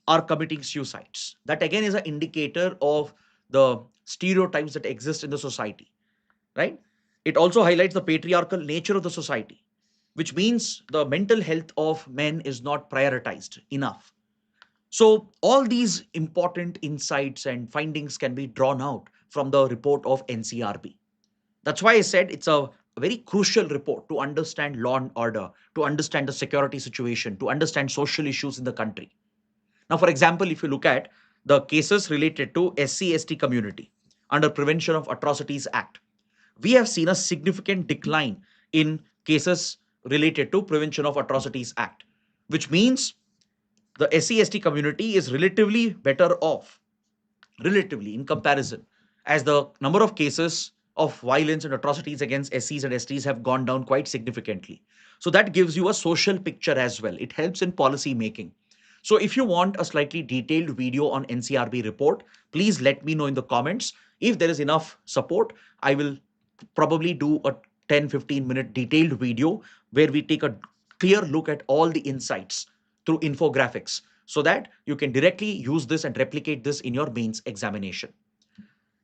are committing suicides. That again is an indicator of the stereotypes that exist in the society, right? It also highlights the patriarchal nature of the society, which means the mental health of men is not prioritized enough. So, all these important insights and findings can be drawn out from the report of NCRB. That's why I said it's a very crucial report to understand law and order, to understand the security situation, to understand social issues in the country. Now, for example, if you look at the cases related to SC/ST community under Prevention of Atrocities Act, we have seen a significant decline in cases related to Prevention of Atrocities Act, which means the SC/ST community is relatively better off, relatively in comparison, as the number of cases of violence and atrocities against SCs and STs have gone down quite significantly. So that gives you a social picture as well. It helps in policy making. So if you want a slightly detailed video on NCRB report, please let me know in the comments. If there is enough support, I will probably do a 10-15 minute detailed video where we take a clear look at all the insights through infographics so that you can directly use this and replicate this in your mains examination.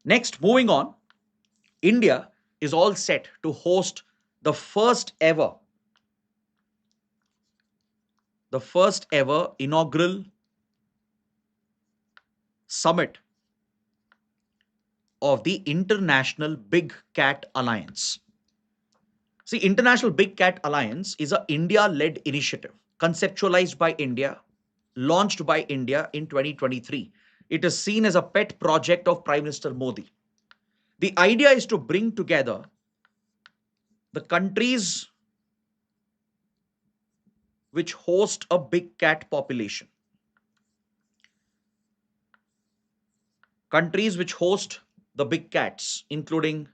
Next, moving on, India is all set to host the first ever inaugural summit of the International Big Cat Alliance. See, International Big Cat Alliance is a India-led initiative conceptualized by India, launched by India in 2023. It is seen as a pet project of Prime Minister Modi. The idea is to bring together the countries which host a big cat population. Countries which host the big cats, including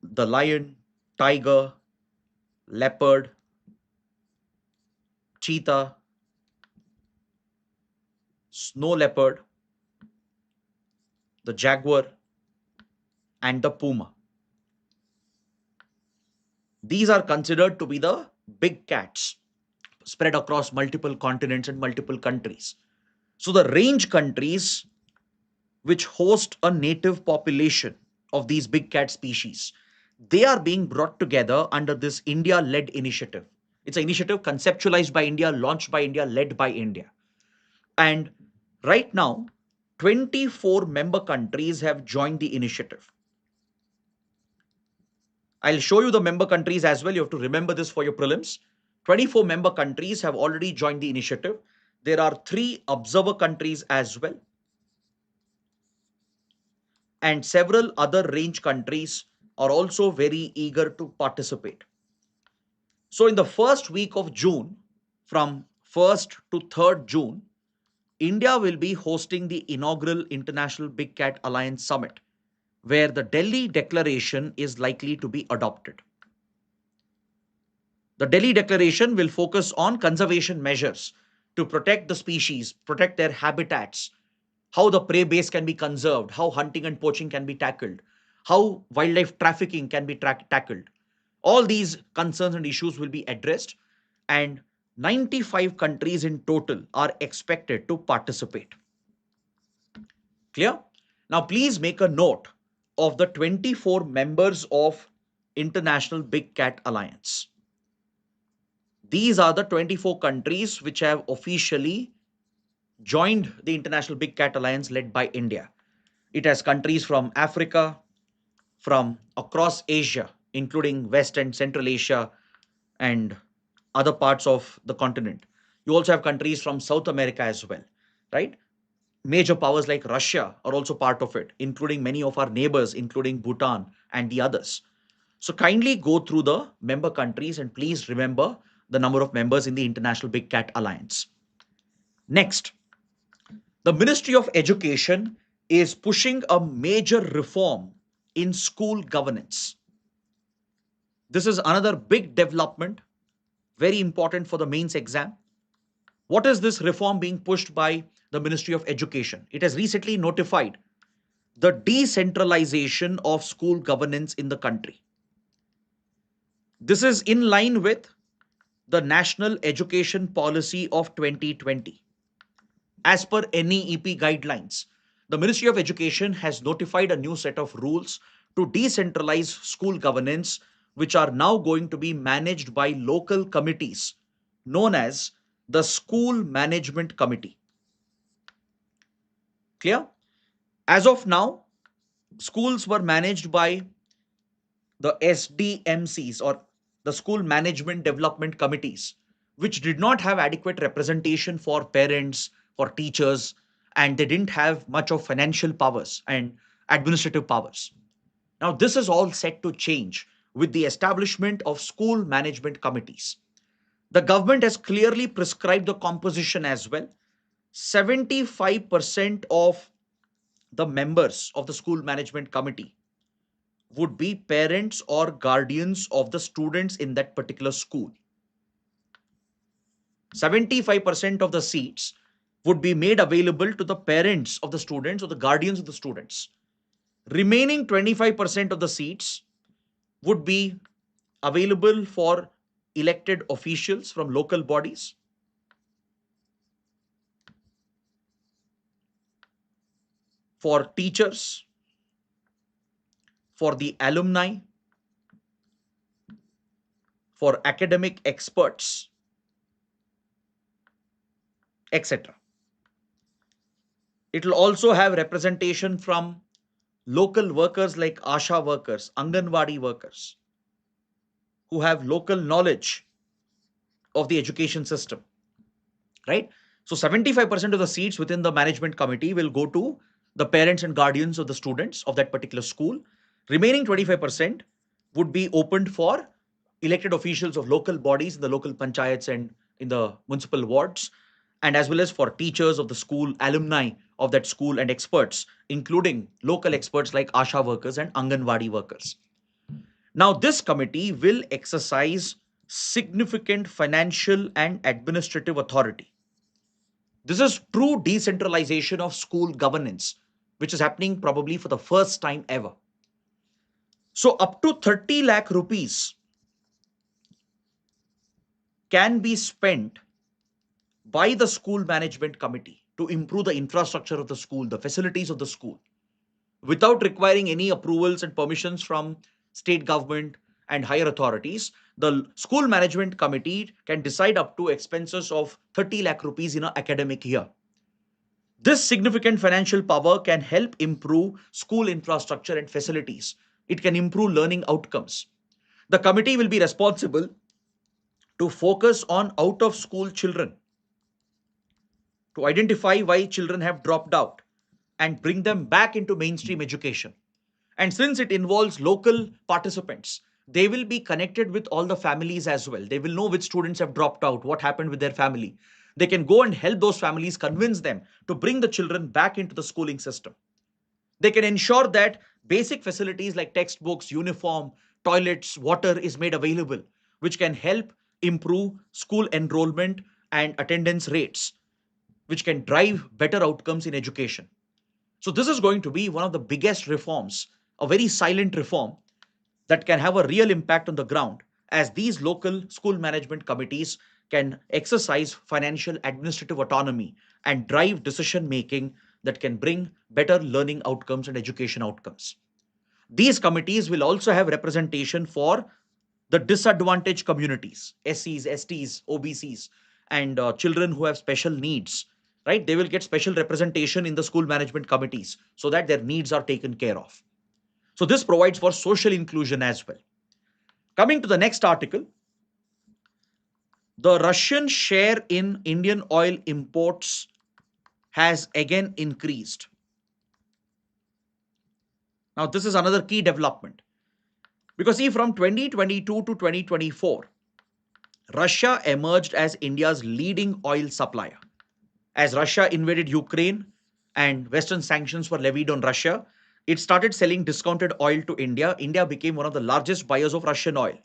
the lion, tiger, leopard, cheetah, snow leopard, the jaguar, and the puma. These are considered to be the big cats spread across multiple continents and multiple countries. So the range countries which host a native population of these big cat species, they are being brought together under this India-led initiative. It's an initiative conceptualized by India, launched by India, led by India. And right now, 24 member countries have joined the initiative. I'll show you the member countries as well. You have to remember this for your prelims. 24 member countries have already joined the initiative. There are 3 observer countries as well. And several other range countries are also very eager to participate. So in the first week of June, from 1st to 3rd June, India will be hosting the inaugural International Big Cat Alliance Summit, where the Delhi Declaration is likely to be adopted. The Delhi Declaration will focus on conservation measures to protect the species, protect their habitats, how the prey base can be conserved, how hunting and poaching can be tackled, how wildlife trafficking can be tackled. All these concerns and issues will be addressed, and 95 countries in total are expected to participate. Clear? Now, please make a note of the 24 members of International Big Cat Alliance. These are the 24 countries which have officially joined the International Big Cat Alliance led by India. It has countries from Africa, from across Asia, including West and Central Asia and other parts of the continent. You also have countries from South America as well, right? Major powers like Russia are also part of it, including many of our neighbors, including Bhutan and the others. So kindly go through the member countries and please remember the number of members in the International Big Cat Alliance. Next, the Ministry of Education is pushing a major reform in school governance. This is another big development, very important for the mains exam. What is this reform being pushed by the Ministry of Education? It has recently notified the decentralization of school governance in the country. This is in line with the National Education Policy of 2020. As per NEP guidelines, the Ministry of Education has notified a new set of rules to decentralize school governance, which are now going to be managed by local committees known as the School Management Committee. Clear? As of now, schools were managed by the SDMCs, or the School Management Development Committees, which did not have adequate representation for parents, for teachers, and they didn't have much of financial powers and administrative powers. Now, this is all set to change with the establishment of school management committees. The government has clearly prescribed the composition as well. 75% of the members of the school management committee would be parents or guardians of the students in that particular school. 75% of the seats would be made available to the parents of the students or the guardians of the students. Remaining 25% of the seats would be available for elected officials from local bodies, for teachers, for the alumni, for academic experts, etc. It will also have representation from local workers like ASHA workers, Anganwadi workers, who have local knowledge of the education system, right? So 75% of the seats within the management committee will go to the parents and guardians of the students of that particular school. Remaining 25% would be opened for elected officials of local bodies in the local panchayats and in the municipal wards, and as well as for teachers of the school, alumni of that school, and experts, including local experts like ASHA workers and Anganwadi workers. Now, this committee will exercise significant financial and administrative authority. This is true decentralization of school governance, which is happening probably for the first time ever. So, up to 30 lakh rupees can be spent by the school management committee to improve the infrastructure of the school, the facilities of the school, without requiring any approvals and permissions from state government and higher authorities. The school management committee can decide up to expenses of 30 lakh rupees in an academic year. This significant financial power can help improve school infrastructure and facilities. It can improve learning outcomes. The committee will be responsible to focus on out of school children, to identify why children have dropped out and bring them back into mainstream education. And since it involves local participants, they will be connected with all the families as well. They will know which students have dropped out, what happened with their family. They can go and help those families, convince them to bring the children back into the schooling system. They can ensure that basic facilities like textbooks, uniform, toilets, water is made available, which can help improve school enrollment and attendance rates, which can drive better outcomes in education. So, this is going to be one of the biggest reforms, a very silent reform that can have a real impact on the ground, as these local school management committees can exercise financial administrative autonomy and drive decision making that can bring better learning outcomes and education outcomes. These committees will also have representation for the disadvantaged communities, SCs, STs, OBCs, and children who have special needs, right? They will get special representation in the school management committees so that their needs are taken care of. So this provides for social inclusion as well. Coming to the next article, the Russian share in Indian oil imports has again increased. Now, this is another key development because see, from 2022 to 2024, Russia emerged as India's leading oil supplier. As Russia invaded Ukraine and Western sanctions were levied on Russia, it started selling discounted oil to India. India became one of the largest buyers of Russian oil.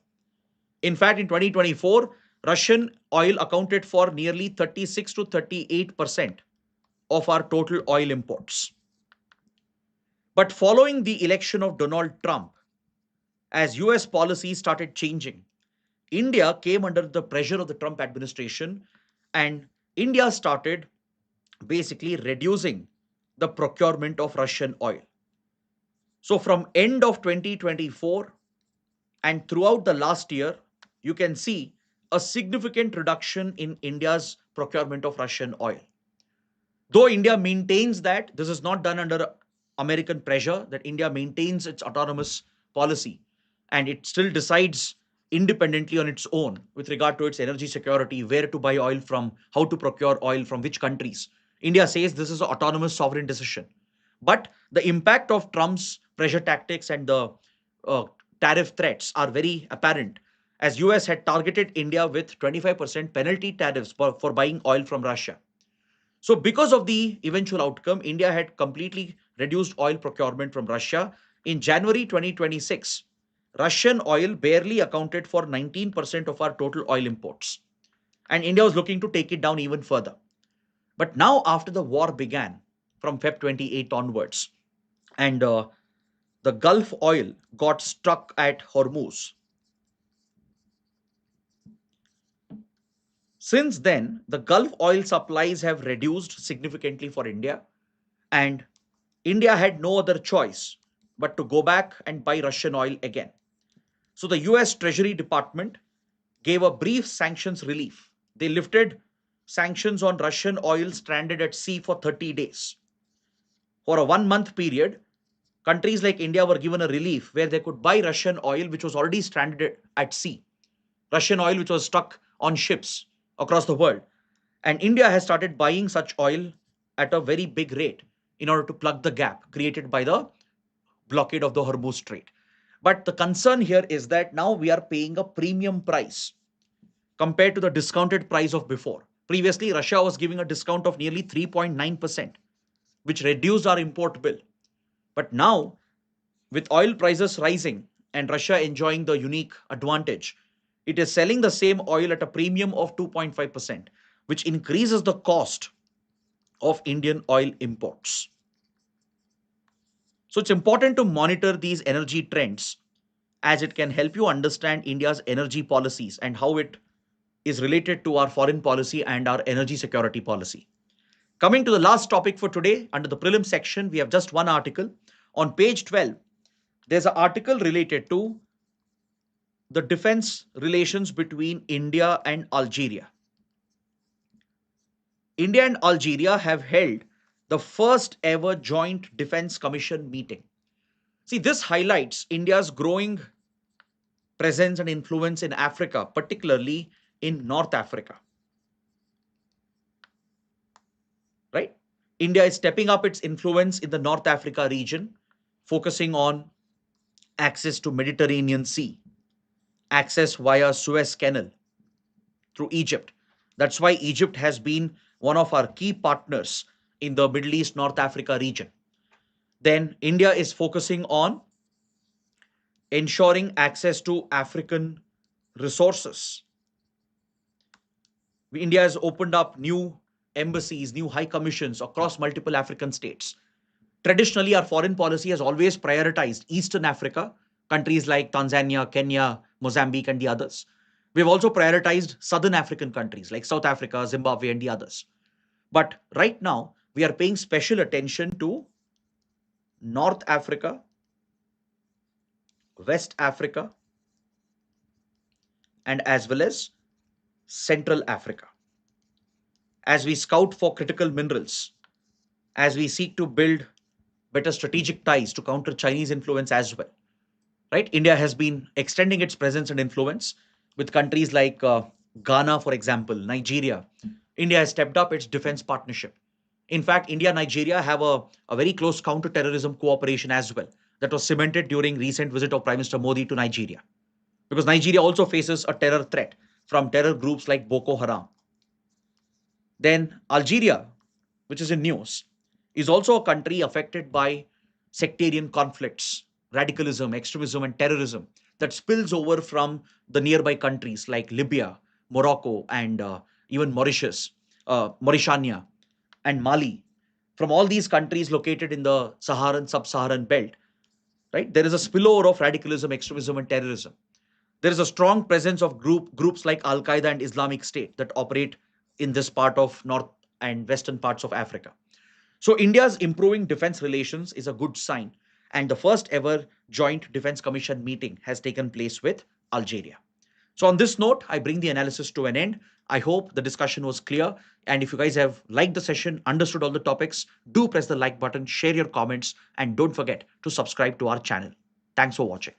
In fact, in 2024, Russian oil accounted for nearly 36 to 38% of our total oil imports. But following the election of Donald Trump, as US policies started changing, India came under the pressure of the Trump administration, and India started basically reducing the procurement of Russian oil. So from end of 2024 and throughout the last year, you can see a significant reduction in India's procurement of Russian oil. Though India maintains that this is not done under American pressure, that India maintains its autonomous policy and it still decides independently on its own with regard to its energy security, where to buy oil from, how to procure oil from which countries. India says this is an autonomous sovereign decision. But the impact of Trump's pressure tactics and the uh, tariff threats are very apparent, as US had targeted India with 25% penalty tariffs for buying oil from Russia. So, because of the eventual outcome, India had completely reduced oil procurement from Russia. In January 2026, Russian oil barely accounted for 19% of our total oil imports. And India was looking to take it down even further. But now, after the war began from Feb 28 onwards, and the Gulf oil got stuck at Hormuz, since then, the Gulf oil supplies have reduced significantly for India, and India had no other choice but to go back and buy Russian oil again. So the US Treasury Department gave a brief sanctions relief. They lifted sanctions on Russian oil stranded at sea for 30 days. For a 1 month period, countries like India were given a relief where they could buy Russian oil which was already stranded at sea, Russian oil which was stuck on ships across the world. And India has started buying such oil at a very big rate in order to plug the gap created by the blockade of the Hormuz Strait. But the concern here is that now we are paying a premium price compared to the discounted price of before. Previously, Russia was giving a discount of nearly 3.9%, which reduced our import bill. But now, with oil prices rising and Russia enjoying the unique advantage, it is selling the same oil at a premium of 2.5%, which increases the cost of Indian oil imports. So it's important to monitor these energy trends, as it can help you understand India's energy policies and how it is related to our foreign policy and our energy security policy. Coming to the last topic for today, under the prelim section, we have just one article. On page 12, there's an article related to the defense relations between India and Algeria. India and Algeria have held the first ever joint defense commission meeting. See, this highlights India's growing presence and influence in Africa, particularly in North Africa. Right? India is stepping up its influence in the North Africa region, focusing on access to Mediterranean Sea, access via Suez Canal through Egypt. That's why Egypt has been one of our key partners in the Middle East North Africa region. Then India is focusing on ensuring access to African resources. India has opened up new embassies, new high commissions across multiple African states. Traditionally, our foreign policy has always prioritized Eastern Africa, countries like Tanzania, Kenya, Mozambique, and the others. We've also prioritized Southern African countries like South Africa, Zimbabwe, and the others. But right now, we are paying special attention to North Africa, West Africa, and as well as Central Africa. As we scout for critical minerals, as we seek to build better strategic ties to counter Chinese influence as well. Right? India has been extending its presence and influence with countries like Ghana, for example, Nigeria. India has stepped up its defense partnership. In fact, India and Nigeria have a very close counter-terrorism cooperation as well that was cemented during recent visit of Prime Minister Modi to Nigeria. Because Nigeria also faces a terror threat from terror groups like Boko Haram. Then Algeria, which is in news, is also a country affected by sectarian conflicts, radicalism, extremism, and terrorism that spills over from the nearby countries like Libya, Morocco, and even Mauritius, Mauritania, and Mali. From all these countries located in the Saharan, sub-Saharan belt, right? There is a spillover of radicalism, extremism, and terrorism. There is a strong presence of groups like Al Qaeda and Islamic State that operate in this part of North and Western parts of Africa. So India's improving defense relations is a good sign, and the first ever Joint Defense Commission meeting has taken place with Algeria. So on this note, I bring the analysis to an end. I hope the discussion was clear. And if you guys have liked the session, understood all the topics, do press the like button, share your comments, and don't forget to subscribe to our channel. Thanks for watching.